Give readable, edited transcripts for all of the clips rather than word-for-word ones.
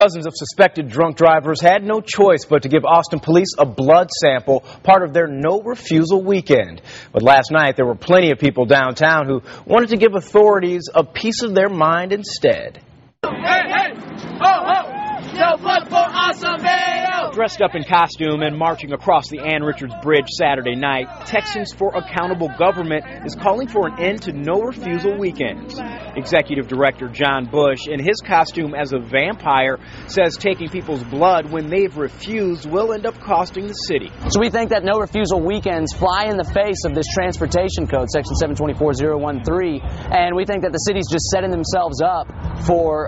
Dozens of suspected drunk drivers had no choice but to give Austin police a blood sample, part of their no-refusal weekend. But last night, there were plenty of people downtown who wanted to give authorities a piece of their mind instead. Hey, hey! Oh, oh! No blood for Acevedo! Dressed up in costume and marching across the Ann Richards Bridge Saturday night, Texans for Accountable Government is calling for an end to no-refusal weekends. Executive Director John Bush, in his costume as a vampire, says taking people's blood when they've refused will end up costing the city. So we think that no-refusal weekends fly in the face of this transportation code, Section 724013, and we think that the city's just setting themselves up for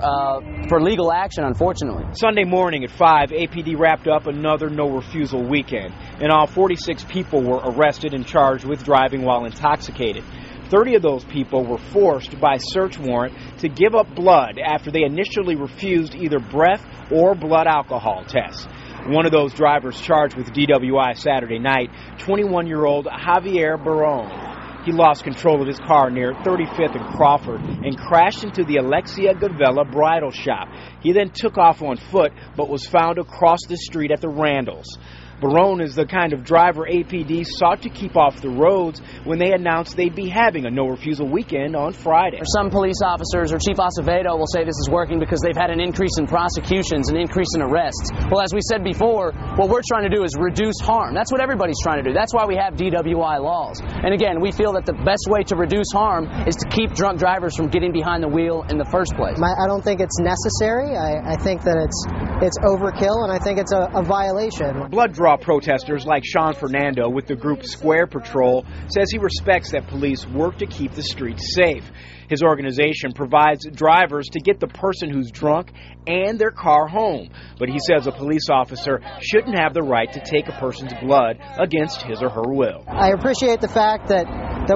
legal action, unfortunately. Sunday morning at 5, APD wrapped up another no-refusal weekend. In all, 46 people were arrested and charged with driving while intoxicated. 30 of those people were forced by search warrant to give up blood after they initially refused either breath or blood alcohol tests. One of those drivers charged with DWI Saturday night, 21-year-old Javier Barone. He lost control of his car near 35th and Crawford and crashed into the Alexia Gavella bridal shop. He then took off on foot but was found across the street at the Randalls. Barone is the kind of driver APD sought to keep off the roads when they announced they'd be having a no-refusal weekend on Friday. Some police officers, or Chief Acevedo, will say this is working because they've had an increase in prosecutions, an increase in arrests. Well, as we said before, what we're trying to do is reduce harm. That's what everybody's trying to do. That's why we have DWI laws. And again, we feel that the best way to reduce harm is to keep drunk drivers from getting behind the wheel in the first place. I don't think it's necessary. I think that it's overkill, and I think it's a violation. Blood draw protesters like Sean Fernando with the group Square Patrol says he respects that police work to keep the streets safe. His organization provides drivers to get the person who's drunk and their car home. But he says a police officer shouldn't have the right to take a person's blood against his or her will. I appreciate the fact that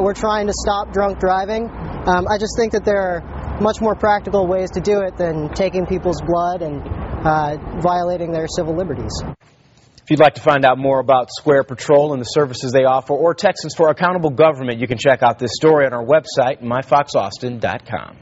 we're trying to stop drunk driving. I just think that there are much more practical ways to do it than taking people's blood and violating their civil liberties. If you'd like to find out more about Square Patrol and the services they offer, or Texans for Accountable Government, you can check out this story on our website, myfoxaustin.com.